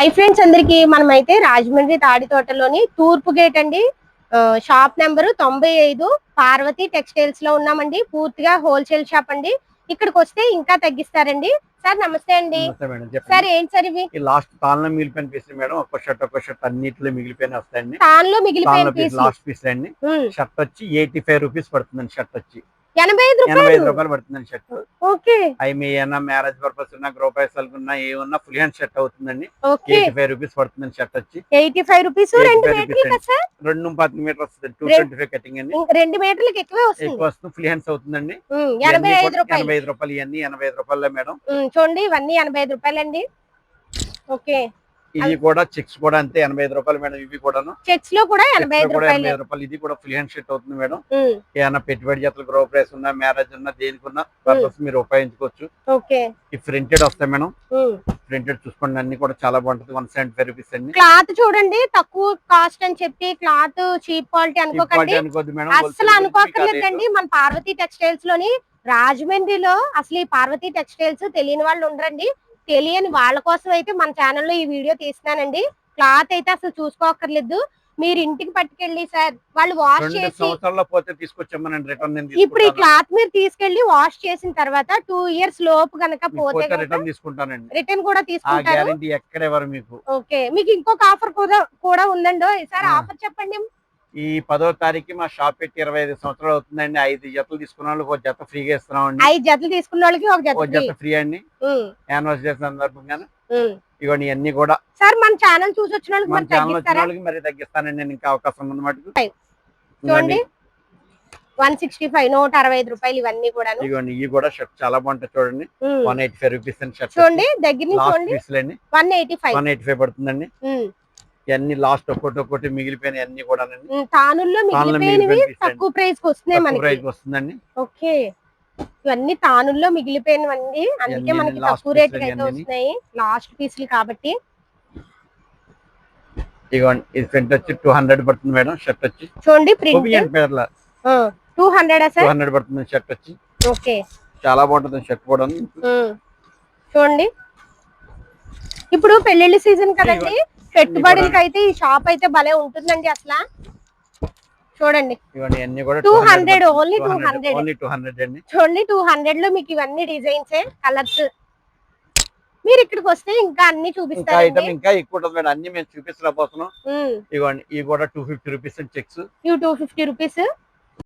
Hi friends అందరికి మనమైతే రాజమండ్రి తాడి తోటలోని తూర్పు గేట్ అండి. షాప్ నెంబరు 95 పార్వతి టెక్స్టైల్స్ లో ఉన్నామండి. పూర్తిగా హోల్సేల్ షాప్ అండి. ఇక్కడికి వస్తే ఇంకా తగ్గిస్తారండి. సార్ నమస్తే అండి. సార్ ఏంటి సార్ ఇవి? లాస్ట్ తాన్లో మిగిలిపోయిన పీస్ మేడం. ఒక షర్ట్ అన్నిట్లో మిగిలిపోయిన వస్తాయండి. తాన్లో మిగిలిపోయిన పీస్ లాస్ట్ పీస్ అండి. షర్ట్ వచ్చి 85 రూపీస్ పడుతుందండి. షర్ట్ వచ్చి 85 రూపాయలు పడుతుందండి షర్ట్. ఓకే. అవి మీ ఏమన్నా మ్యారేజ్ పర్పస్ ఉన్నా గృహప్రవేశాలు ఉన్నా ఏమన్నా ఫుల్ హ్యాండ్ షర్ట్ అవుతుందండి. 85 రూపీస్ పడుతుందండి. షర్ట్ వచ్చి 85 రూపీస్. 2 మీటర్ వస్తుంది. 225 కటింగ్ అండి. 2 మీటర్లకు ఎక్కువ వస్తుంది. ఫుల్ హ్యాండ్స్ అవుతుందండి. 85 రూపాయలు ఇవన్నీ 85 రూపాయలే మేడం. చూడండి ఇవన్నీ 85 రూపాయలండి. ఓకే. ఇవి కూడా చెక్స్ కూడా అంతే 85 రూపాయలు మేడం. ఇవి కూడాను చెక్స్ లో కూడా 85 రూపాయలు. ఇది కూడా ఫుల్ హ్యాండ్ షర్ట్ అవుతుంది మేడం. ఏమైనా పెట్టుబడి జతలు గృహప్రవేశం ఉన్నా మ్యారేజ్ ఉన్నా దేనికున్నా పర్పస్ మీరు ఉపయోగించుకోవచ్చు. ఓకే. ఈ ప్రింటెడ్ వస్తాయి మేడం. ప్రింటెడ్ చూసుకోండి అన్ని కూడా చాలా బాగుంటుంది. 175 రూపీస్ అండి. క్లాత్ చూడండి తక్కువ కాస్ట్ అని చెప్పి క్లాత్ చీప్ క్వాలిటీ అనుకోకండి. అసలు అనుకోకర్లేదండి. మన పార్వతి టెక్స్టైల్స్ లోని రాజమండ్రిలో అసలు ఈ పార్వతి టెక్స్టైల్స్ తెలియని వాళ్ళు ఉండరండి. తెలియని వాళ్ళ కోసం అయితే మన ఛానల్లో ఈ వీడియో తీస్తున్నానండి. క్లాత్ అయితే అసలు చూసుకోకర్లేదు. మీరు ఇంటికి పట్టుకెళ్ళి సార్ వాళ్ళు వాష్ చేసి ఇప్పుడు ఈ క్లాత్ మీరు తీసుకెళ్లి వాష్ చేసిన తర్వాత 2 ఇయర్స్ లోపు గనక పోతే రిటర్న్ కూడా తీసుకుంటారు. ఓకే. మీకు ఇంకొక ఆఫర్ కూడా ఉందండి. సార్ ఆఫర్ చెప్పండి. ఈ 10వ తారీఖు మా షాప్ పెట్టి 25 సంవత్సరాలు అవుతుందండి. 5 జతలు తీసుకున్న వాళ్ళకి ఒక జత ఫ్రీగా ఇస్తున్నామండి. 5 జతలు తీసుకున్న వాళ్ళకి ఒక జత ఫ్రీ అండి. యానివర్సరీ సందర్భంగా ఇవన్నీ అన్ని కూడా సార్ మన ఛానల్ చూసి వచ్చిన వాళ్ళకి మరి తగ్గిస్తానండి. నేను ఇంకా అవకాశం ఉంది మాట. చూడండి 165 165 రూపాయలు ఇవన్నీ కూడా. ఇవి కూడా షర్ట్ చాలా బాగుంటాయి చూడండి. 185 రూపీస్ అండి షర్ట్. చూడండి దగ్గర నుంచి చూడండి 185 పడుతుందండి. ఇవన్నీ లాస్ట్ ఒక్కొక్కటి మిగిలిపోయిన అన్ని కూడా తానుల్లో మిగిలిపోయినవి తక్కువ ప్రైస్ కి వస్తున్నాయి మనకి. వస్తుందండి. ఓకే. ఇవన్నీ తానుల్లో మిగిలిపోయినవండి. అందుకే మనకి తక్కువ రేట్ కి అయితే వస్తున్నాయి. లాస్ట్ పీసులు కాబట్టి. ఇదిగోండి ఇది ప్రింట్ వచ్చి 200 పడుతుంది మేడం. షర్ట్ వచ్చి చూడండి ప్రింట్ 200 సార్. 200 పడుతుంది షర్ట్ వచ్చి. ఓకే. చాలా బాగుంటుంది షర్ట్ కూడా. చూడండి ఇప్పుడు పెళ్లిళ్ళ సీజన్ కదండి. పెట్టుబడులకి అయితే ఈ షాప్ అయితే భలే ఉంటుందండి. అసలు చూడండి 200 ఓన్లీ 200 అండి. చూడండి 200 లో మీకు ఇవన్నీ డిజైన్స్ కలర్స్. మీరు ఇక్కడికి వస్తే ఇంకా అన్ని చూపిస్తారు. ఇంకా ఎక్కువ ఉంటుంది మేడం. అన్ని మేము చూపిస్తలేకపోతున్నాం. ఇవ్వండి ఇవి కూడా 250 రూపీస్ చెక్స్. ఇవి 250 రూపీస్.